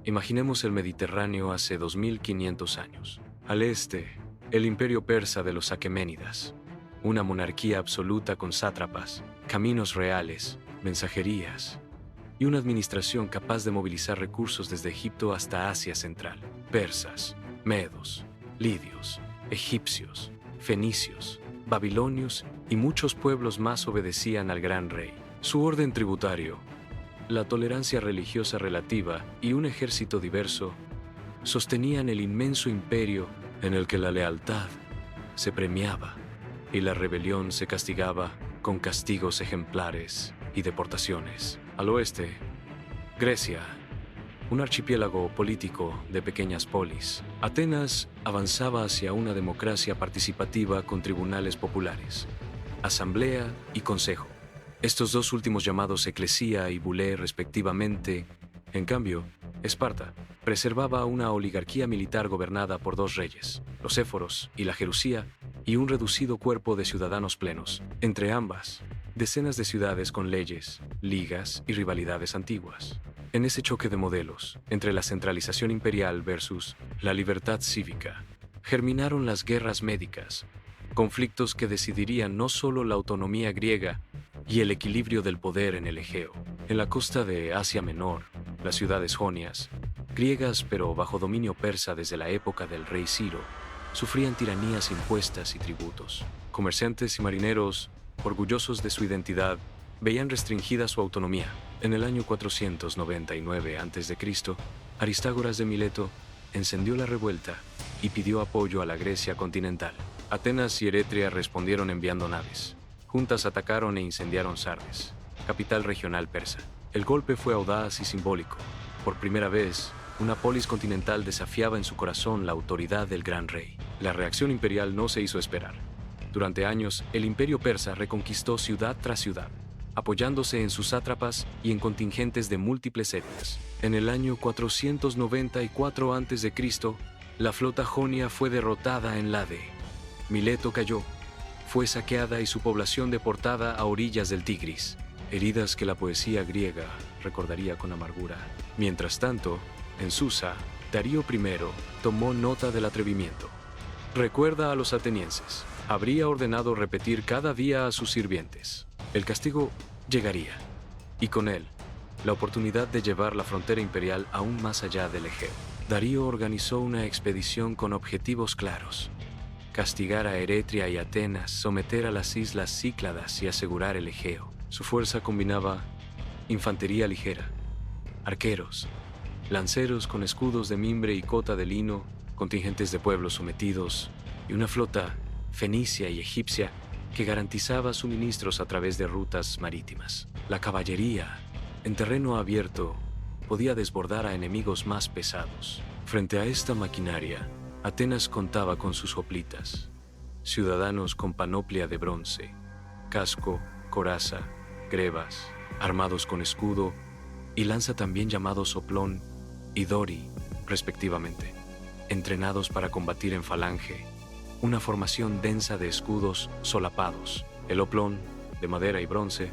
Imaginemos el Mediterráneo hace 2500 años. Al este, el imperio persa de los aqueménidas, una monarquía absoluta con sátrapas, caminos reales, mensajerías y una administración capaz de movilizar recursos desde Egipto hasta Asia Central. Persas, medos, lidios, egipcios, fenicios, babilonios y muchos pueblos más obedecían al gran rey. Su orden tributario, la tolerancia religiosa relativa y un ejército diverso sostenían el inmenso imperio en el que la lealtad se premiaba y la rebelión se castigaba con castigos ejemplares y deportaciones. Al oeste, Grecia, un archipiélago político de pequeñas polis. Atenas avanzaba hacia una democracia participativa con tribunales populares, asamblea y consejo. Estos dos últimos llamados eclesía y bulé respectivamente. En cambio, Esparta preservaba una oligarquía militar gobernada por dos reyes, los éforos y la Jerusía, y un reducido cuerpo de ciudadanos plenos. Entre ambas, decenas de ciudades con leyes, ligas y rivalidades antiguas. En ese choque de modelos, entre la centralización imperial versus la libertad cívica, germinaron las guerras médicas, conflictos que decidirían no solo la autonomía griega y el equilibrio del poder en el Egeo. En la costa de Asia Menor, las ciudades jonias, griegas pero bajo dominio persa desde la época del rey Ciro, sufrían tiranías impuestas y tributos. Comerciantes y marineros, orgullosos de su identidad, veían restringida su autonomía. En el año 499 a.C., Aristágoras de Mileto encendió la revuelta y pidió apoyo a la Grecia continental. Atenas y Eretria respondieron enviando naves. Juntas atacaron e incendiaron Sardes, capital regional persa. El golpe fue audaz y simbólico. Por primera vez, una polis continental desafiaba en su corazón la autoridad del gran rey. La reacción imperial no se hizo esperar. Durante años, el imperio persa reconquistó ciudad tras ciudad, apoyándose en sus sátrapas y en contingentes de múltiples etnias. En el año 494 a.C., la flota jonia fue derrotada en Lade. Mileto cayó, fue saqueada y su población deportada a orillas del Tigris, heridas que la poesía griega recordaría con amargura. Mientras tanto, en Susa, Darío I tomó nota del atrevimiento. Recuerda a los atenienses, habría ordenado repetir cada día a sus sirvientes. El castigo llegaría, y con él, la oportunidad de llevar la frontera imperial aún más allá del Egeo. Darío organizó una expedición con objetivos claros: castigar a Eretria y Atenas, someter a las islas Cícladas y asegurar el Egeo. Su fuerza combinaba infantería ligera, arqueros, lanceros con escudos de mimbre y cota de lino, contingentes de pueblos sometidos y una flota fenicia y egipcia que garantizaba suministros a través de rutas marítimas. La caballería, en terreno abierto, podía desbordar a enemigos más pesados. Frente a esta maquinaria, Atenas contaba con sus hoplitas, ciudadanos con panoplia de bronce, casco, coraza, grebas, armados con escudo y lanza también llamados soplón y dori, respectivamente, entrenados para combatir en falange, una formación densa de escudos solapados. El oplón, de madera y bronce,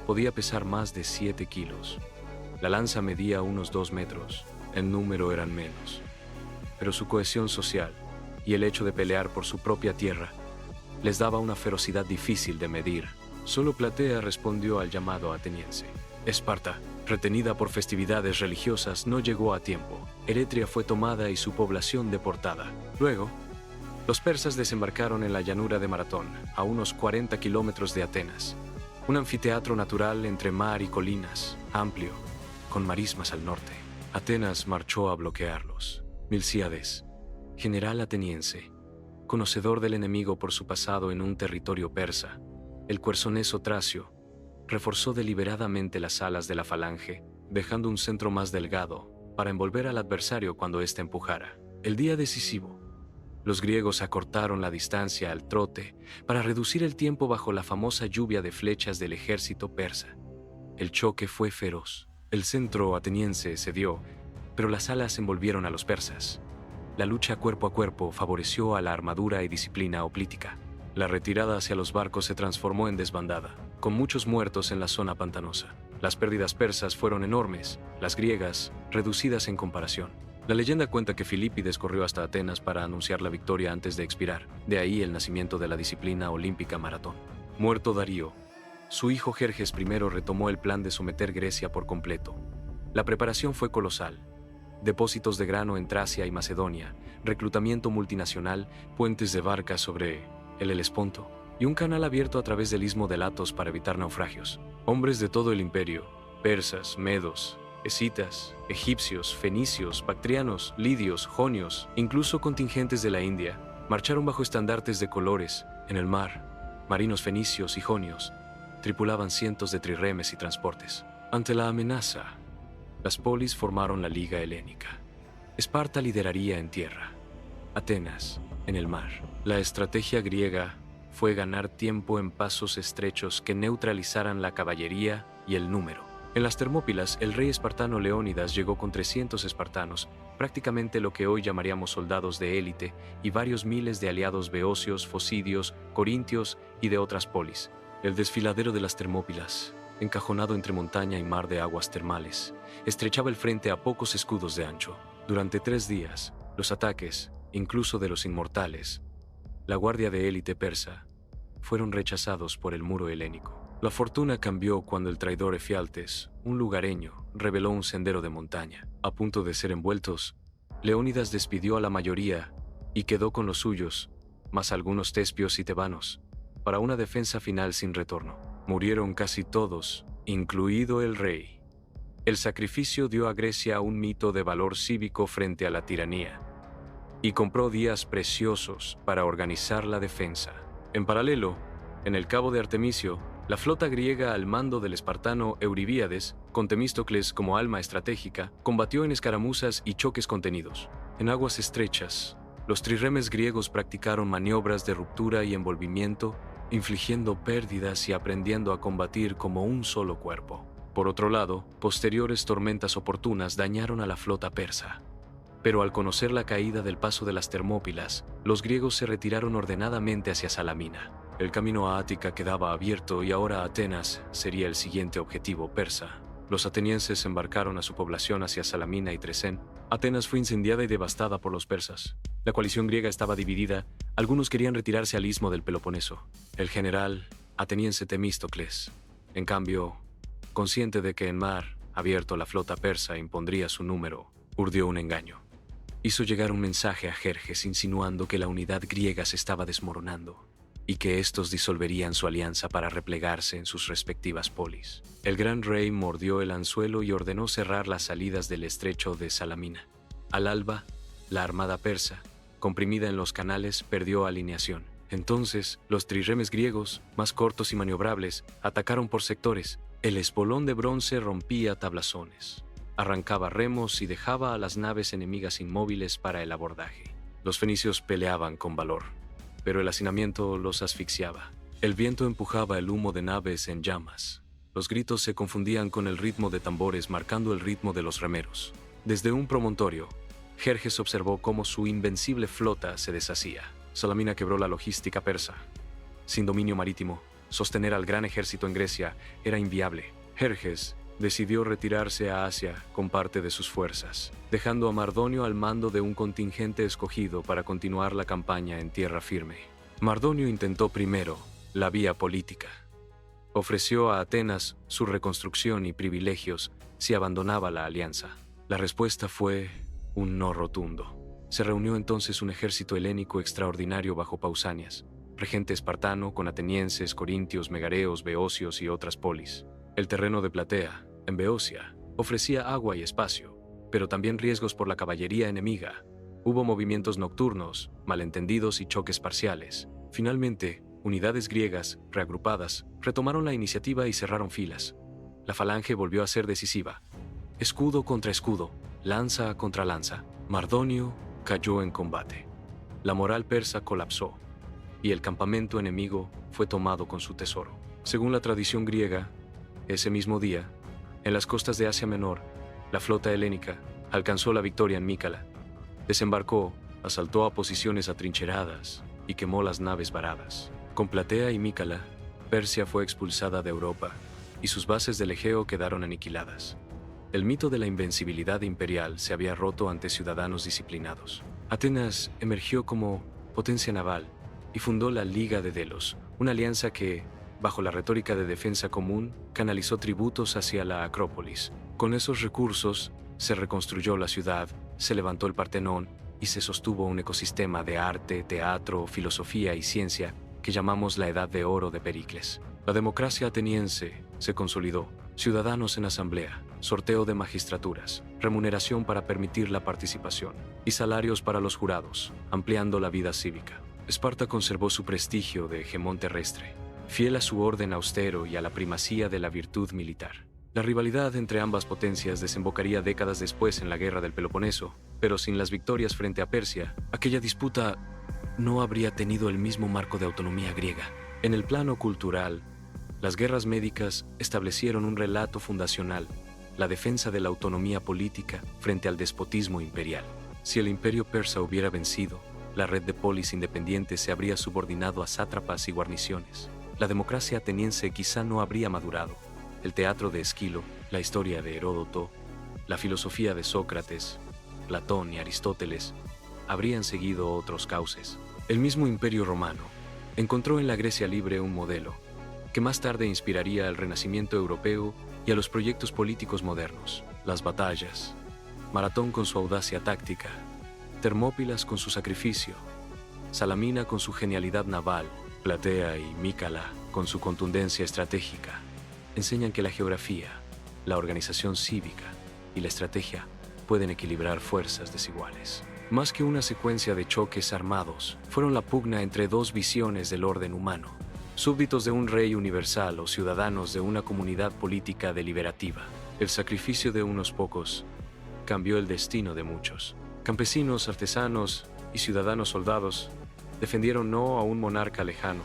podía pesar más de 7 kilos. La lanza medía unos 2 metros, en número eran menos. Pero su cohesión social y el hecho de pelear por su propia tierra les daba una ferocidad difícil de medir. Solo Platea respondió al llamado ateniense. Esparta, retenida por festividades religiosas, no llegó a tiempo. Eretria fue tomada y su población deportada. Luego, los persas desembarcaron en la llanura de Maratón, a unos 40 kilómetros de Atenas. Un anfiteatro natural entre mar y colinas, amplio, con marismas al norte. Atenas marchó a bloquearlos. Milcíades, general ateniense, conocedor del enemigo por su pasado en un territorio persa, el quersoneso Tracio, reforzó deliberadamente las alas de la falange, dejando un centro más delgado para envolver al adversario cuando éste empujara. El día decisivo, los griegos acortaron la distancia al trote para reducir el tiempo bajo la famosa lluvia de flechas del ejército persa. El choque fue feroz. El centro ateniense cedió, pero las alas envolvieron a los persas. La lucha cuerpo a cuerpo favoreció a la armadura y disciplina hoplítica. La retirada hacia los barcos se transformó en desbandada, con muchos muertos en la zona pantanosa. Las pérdidas persas fueron enormes, las griegas reducidas en comparación. La leyenda cuenta que Filipides corrió hasta Atenas para anunciar la victoria antes de expirar, de ahí el nacimiento de la disciplina olímpica maratón. Muerto Darío, su hijo Jerjes I retomó el plan de someter Grecia por completo. La preparación fue colosal. Depósitos de grano en Tracia y Macedonia, reclutamiento multinacional, puentes de barcas sobre el Helesponto y un canal abierto a través del istmo de Athos para evitar naufragios. Hombres de todo el imperio, persas, medos, escitas, egipcios, fenicios, bactrianos, lidios, jonios, incluso contingentes de la India, marcharon bajo estandartes de colores en el mar. Marinos fenicios y jonios tripulaban cientos de trirremes y transportes. Ante la amenaza, las polis formaron la Liga Helénica. Esparta lideraría en tierra, Atenas en el mar. La estrategia griega fue ganar tiempo en pasos estrechos que neutralizaran la caballería y el número. En las Termópilas, el rey espartano Leónidas llegó con 300 espartanos, prácticamente lo que hoy llamaríamos soldados de élite, y varios miles de aliados beocios, focidios, corintios y de otras polis. El desfiladero de las Termópilas, encajonado entre montaña y mar de aguas termales, estrechaba el frente a pocos escudos de ancho. Durante 3 días, los ataques, incluso de los inmortales, la guardia de élite persa, fueron rechazados por el muro helénico. La fortuna cambió cuando el traidor Efialtes, un lugareño, reveló un sendero de montaña. A punto de ser envueltos, Leónidas despidió a la mayoría y quedó con los suyos, más algunos tespios y tebanos, para una defensa final sin retorno. Murieron casi todos, incluido el rey. El sacrificio dio a Grecia un mito de valor cívico frente a la tiranía, y compró días preciosos para organizar la defensa. En paralelo, en el cabo de Artemisio, la flota griega al mando del espartano Euribíades, con Temístocles como alma estratégica, combatió en escaramuzas y choques contenidos. En aguas estrechas, los trirremes griegos practicaron maniobras de ruptura y envolvimiento, infligiendo pérdidas y aprendiendo a combatir como un solo cuerpo. Por otro lado, posteriores tormentas oportunas dañaron a la flota persa. Pero al conocer la caída del paso de las Termópilas, los griegos se retiraron ordenadamente hacia Salamina. El camino a Ática quedaba abierto y ahora Atenas sería el siguiente objetivo persa. Los atenienses embarcaron a su población hacia Salamina y Tresén. Atenas fue incendiada y devastada por los persas. La coalición griega estaba dividida. Algunos querían retirarse al istmo del Peloponeso. El general ateniense Temístocles, en cambio, consciente de que en mar abierto la flota persa impondría su número, urdió un engaño. Hizo llegar un mensaje a Jerjes insinuando que la unidad griega se estaba desmoronando y que estos disolverían su alianza para replegarse en sus respectivas polis. El gran rey mordió el anzuelo y ordenó cerrar las salidas del estrecho de Salamina. Al alba, la armada persa, comprimida en los canales, perdió alineación. Entonces, los trirremes griegos, más cortos y maniobrables, atacaron por sectores. El espolón de bronce rompía tablazones, arrancaba remos y dejaba a las naves enemigas inmóviles para el abordaje. Los fenicios peleaban con valor, pero el hacinamiento los asfixiaba. El viento empujaba el humo de naves en llamas. Los gritos se confundían con el ritmo de tambores marcando el ritmo de los remeros. Desde un promontorio, Jerjes observó cómo su invencible flota se deshacía. Salamina quebró la logística persa. Sin dominio marítimo, sostener al gran ejército en Grecia era inviable. Jerjes decidió retirarse a Asia con parte de sus fuerzas, dejando a Mardonio al mando de un contingente escogido para continuar la campaña en tierra firme. Mardonio intentó primero la vía política. Ofreció a Atenas su reconstrucción y privilegios si abandonaba la alianza. La respuesta fue un no rotundo. Se reunió entonces un ejército helénico extraordinario bajo Pausanias, regente espartano con atenienses, corintios, megareos, beocios y otras polis. El terreno de Platea, en Beocia, ofrecía agua y espacio, pero también riesgos por la caballería enemiga. Hubo movimientos nocturnos, malentendidos y choques parciales. Finalmente, unidades griegas, reagrupadas, retomaron la iniciativa y cerraron filas. La falange volvió a ser decisiva. Escudo contra escudo, lanza contra lanza. Mardonio cayó en combate. La moral persa colapsó, y el campamento enemigo fue tomado con su tesoro. Según la tradición griega, ese mismo día, en las costas de Asia Menor, la flota helénica alcanzó la victoria en Mícala. Desembarcó, asaltó a posiciones atrincheradas y quemó las naves varadas. Con Platea y Mícala, Persia fue expulsada de Europa y sus bases del Egeo quedaron aniquiladas. El mito de la invencibilidad imperial se había roto ante ciudadanos disciplinados. Atenas emergió como potencia naval y fundó la Liga de Delos, una alianza que, bajo la retórica de defensa común, canalizó tributos hacia la Acrópolis. Con esos recursos, se reconstruyó la ciudad, se levantó el Partenón y se sostuvo un ecosistema de arte, teatro, filosofía y ciencia que llamamos la Edad de Oro de Pericles. La democracia ateniense se consolidó, ciudadanos en asamblea, sorteo de magistraturas, remuneración para permitir la participación y salarios para los jurados, ampliando la vida cívica. Esparta conservó su prestigio de hegemón terrestre, fiel a su orden austero y a la primacía de la virtud militar. La rivalidad entre ambas potencias desembocaría décadas después en la Guerra del Peloponeso, pero sin las victorias frente a Persia, aquella disputa no habría tenido el mismo marco de autonomía griega. En el plano cultural, las guerras médicas establecieron un relato fundacional, la defensa de la autonomía política frente al despotismo imperial. Si el imperio persa hubiera vencido, la red de polis independientes se habría subordinado a sátrapas y guarniciones. La democracia ateniense quizá no habría madurado. El teatro de Esquilo, la historia de Heródoto, la filosofía de Sócrates, Platón y Aristóteles habrían seguido otros cauces. El mismo Imperio Romano encontró en la Grecia libre un modelo que más tarde inspiraría al Renacimiento europeo y a los proyectos políticos modernos. Las batallas, Maratón con su audacia táctica, Termópilas con su sacrificio, Salamina con su genialidad naval, Platea y Mícala con su contundencia estratégica, enseñan que la geografía, la organización cívica y la estrategia pueden equilibrar fuerzas desiguales. Más que una secuencia de choques armados, fueron la pugna entre dos visiones del orden humano, súbditos de un rey universal o ciudadanos de una comunidad política deliberativa. El sacrificio de unos pocos cambió el destino de muchos. Campesinos, artesanos y ciudadanos soldados defendieron no a un monarca lejano,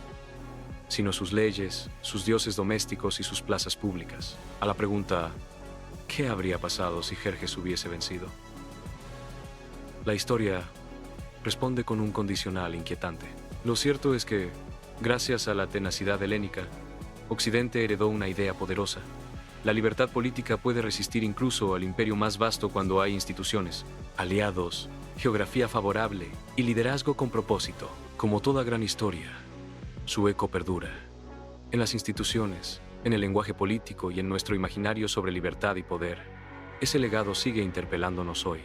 sino sus leyes, sus dioses domésticos y sus plazas públicas. A la pregunta, ¿qué habría pasado si Jerjes hubiese vencido? La historia responde con un condicional inquietante. Lo cierto es que, gracias a la tenacidad helénica, Occidente heredó una idea poderosa. La libertad política puede resistir incluso al imperio más vasto cuando hay instituciones, aliados, geografía favorable y liderazgo con propósito. Como toda gran historia, su eco perdura. En las instituciones, en el lenguaje político y en nuestro imaginario sobre libertad y poder, ese legado sigue interpelándonos hoy.